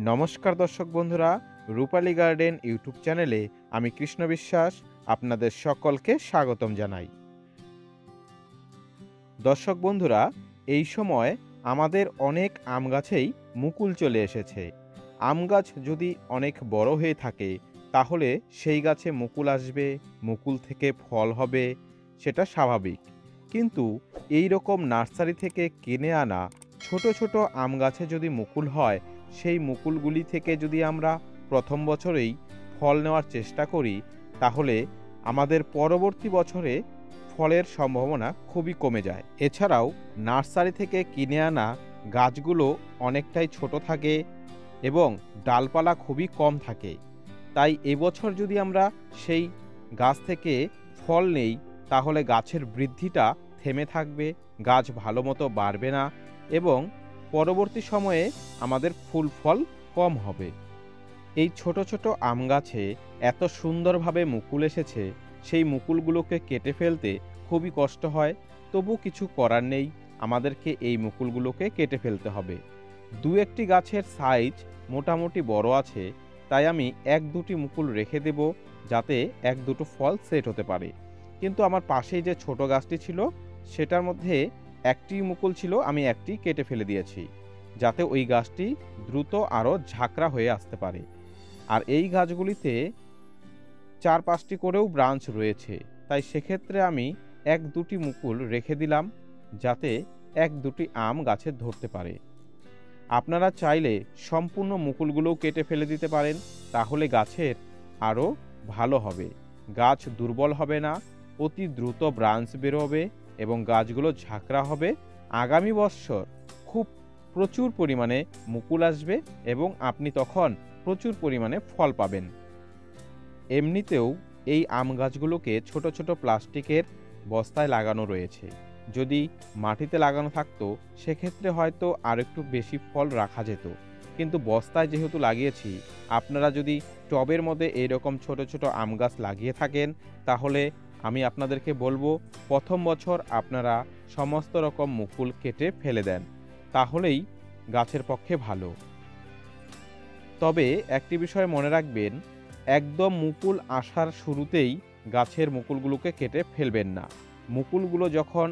নমস্কার দর্শক বন্ধুরা, রূপালী গার্ডেন ইউটিউব চ্যানেলে আমি কৃষ্ণ বিশ্বাস আপনাদের সকলকে স্বাগতম জানাই। দর্শক বন্ধুরা, এই সময় আমাদের অনেক আম গাছেই মুকুল চলে এসেছে। আম গাছ যদি অনেক বড় হয়ে থাকে তাহলে সেই গাছে মুকুল আসবে, মুকুল থেকে ফল হবে, সেটা স্বাভাবিক। কিন্তু এই রকম নার্সারি থেকে কিনে আনা ছোট ছোট আম গাছে যদি মুকুল হয়, সেই মুকুলগুলি থেকে যদি আমরা প্রথম বছরেই ফল নেওয়ার চেষ্টা করি তাহলে আমাদের পরবর্তী বছরে ফলের সম্ভাবনা খুবই কমে যায়। এছাড়াও নার্সারি থেকে কিনে আনা গাছগুলো অনেকটাই ছোট থাকে এবং ডালপালা খুবই কম থাকে। তাই এবছর যদি আমরা সেই গাছ থেকে ফল নেই তাহলে গাছের বৃদ্ধিটা থেমে থাকবে, গাছ ভালো মতো বাড়বে না এবং পরবর্তী সময়ে আমাদের ফুল ফল কম হবে। এই ছোট ছোট আম গাছে এত সুন্দরভাবে মুকুল এসেছে, সেই মুকুলগুলোকে কেটে ফেলতে খুবই কষ্ট হয়। তবু কিছু করার নেই, আমাদেরকে এই মুকুলগুলোকে কেটে ফেলতে হবে। দু একটি গাছের সাইজ মোটামুটি বড় আছে, তাই আমি এক দুটি মুকুল রেখে দেব যাতে এক দুটো ফল সেট হতে পারে। কিন্তু আমার পাশেই যে ছোট গাছটি ছিল সেটার মধ্যে একটি মুকুল ছিল, আমি একটি কেটে ফেলে দিয়েছি যাতে ওই গাছটি দ্রুত আরও ঝাঁকড়া হয়ে আসতে পারে। আর এই গাছগুলিতে 4-5টি করেও ব্রাঞ্চ রয়েছে, তাই সেক্ষেত্রে আমি এক দুটি মুকুল রেখে দিলাম যাতে এক দুটি আম গাছে ধরতে পারে। আপনারা চাইলে সম্পূর্ণ মুকুলগুলোও কেটে ফেলে দিতে পারেন, তাহলে গাছের আরও ভালো হবে, গাছ দুর্বল হবে না, অতি দ্রুত ব্রাঞ্চ বেরোবে এবং গাছগুলো ঝাঁকড়া হবে। আগামী বৎসর খুব প্রচুর পরিমাণে মুকুল আসবে এবং আপনি তখন প্রচুর পরিমাণে ফল পাবেন। এমনিতেও এই আম গাছগুলোকে ছোট ছোট প্লাস্টিকের বস্তায় লাগানো রয়েছে। যদি মাটিতে লাগানো থাকতো সেক্ষেত্রে হয়তো আর একটু বেশি ফল রাখা যেত, কিন্তু বস্তায় যেহেতু লাগিয়েছি, আপনারা যদি টবের মধ্যে এইরকম ছোট ছোট আম গাছ লাগিয়ে থাকেন তাহলে আমি আপনাদেরকে বলবো প্রথম বছর আপনারা সমস্ত রকম মুকুল কেটে ফেলে দেন, তাহলেই গাছের পক্ষে ভালো। তবে একটি বিষয় মনে রাখবেন, একদম মুকুল আসার শুরুতেই গাছের মুকুলগুলোকে কেটে ফেলবেন না। মুকুলগুলো যখন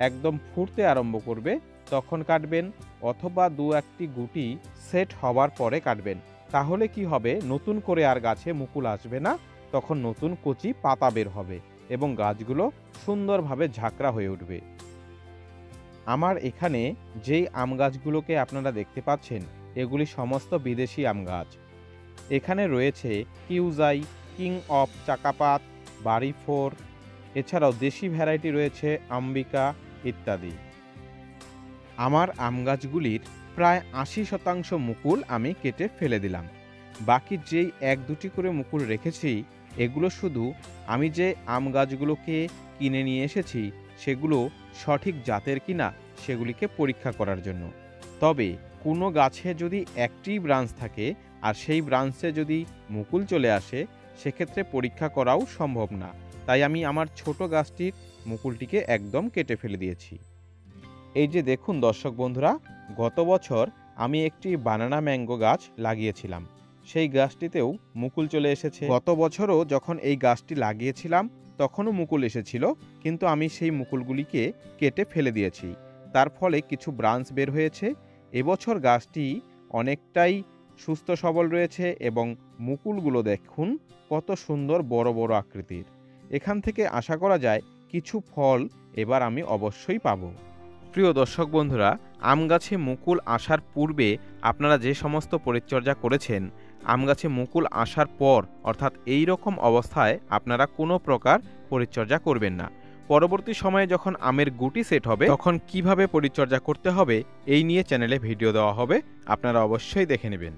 একদম ফুটতে আরম্ভ করবে তখন কাটবেন, অথবা দু একটি গুটি সেট হবার পরে কাটবেন। তাহলে কি হবে, নতুন করে আর গাছে মুকুল আসবে না, তখন নতুন কচি পাতা বের হবে এবং গাছগুলো সুন্দরভাবে ঝাঁকড়া হয়ে উঠবে। আমার এখানে যেই আম গাছগুলোকে আপনারা দেখতে পাচ্ছেন এগুলি সমস্ত বিদেশি আম গাছ। এখানে রয়েছে কিউজাই, কিং অফ চাকাপাত, বাড়ি 4, এছাড়াও দেশি ভ্যারাইটি রয়েছে আম্বিকা ইত্যাদি। আমার আম গাছগুলির প্রায় 80% মুকুল আমি কেটে ফেলে দিলাম। বাকি যেই এক দুটি করে মুকুল রেখেছি এগুলো শুধু আমি যে আম গাছগুলোকে কিনে নিয়ে এসেছি সেগুলো সঠিক জাতের কিনা সেগুলিকে পরীক্ষা করার জন্য। তবে কোনো গাছে যদি একটি ব্রাঞ্চ থাকে আর সেই ব্রাঞ্চে যদি মুকুল চলে আসে সেক্ষেত্রে পরীক্ষা করাও সম্ভব না, তাই আমি আমার ছোট গাছটির মুকুলটিকে একদম কেটে ফেলে দিয়েছি। এই যে দেখুন দর্শক বন্ধুরা, গত বছর আমি একটি বানানা ম্যাঙ্গো গাছ লাগিয়েছিলাম, সেই গাছটিতেও মুকুল চলে এসেছে। গত বছরও যখন এই গাছটি লাগিয়েছিলাম তখনও মুকুল এসেছিল, কিন্তু আমি সেই মুকুলগুলিকে কেটে ফেলে দিয়েছি, তার ফলে কিছু ব্রাঞ্চ বের হয়েছে। এবছর গাছটি অনেকটাই সুস্থ সবল রয়েছে এবং মুকুলগুলো দেখুন কত সুন্দর বড় বড় আকৃতির। এখান থেকে আশা করা যায় কিছু ফল এবার আমি অবশ্যই পাবো। প্রিয় দর্শক বন্ধুরা, আম গাছে মুকুল আসার পূর্বে আপনারা যে সমস্ত পরিচর্যা করেছেন, আম গাছে মুকুল আসার পর অর্থাৎ এই রকম অবস্থায় আপনারা কোনো প্রকার পরিচর্যা করবেন না। পরবর্তী সময়ে যখন আমের গুটি সেট হবে তখন কিভাবে পরিচর্যা করতে হবে এই নিয়ে চ্যানেলে ভিডিও দেওয়া হবে, আপনারা অবশ্যই দেখে নেবেন।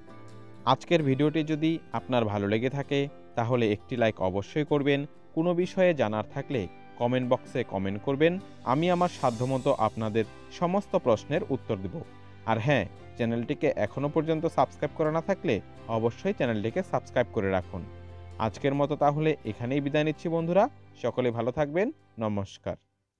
আজকের ভিডিওটি যদি আপনার ভালো লেগে থাকে তাহলে একটি লাইক অবশ্যই করবেন। কোনো বিষয়ে জানার থাকলে কমেন্ট বক্সে কমেন্ট করবেন, আমি আমার সাধ্যমতো আপনাদের সমস্ত প্রশ্নের উত্তর দেব। আর হ্যাঁ, চ্যানেলটিকে এখনও পর্যন্ত সাবস্ক্রাইব করা না থাকলে অবশ্যই চ্যানেলটিকে সাবস্ক্রাইব করে রাখুন। আজকের মতো তাহলে এখানেই বিদায় নিচ্ছি বন্ধুরা, সকলে ভালো থাকবেন, নমস্কার।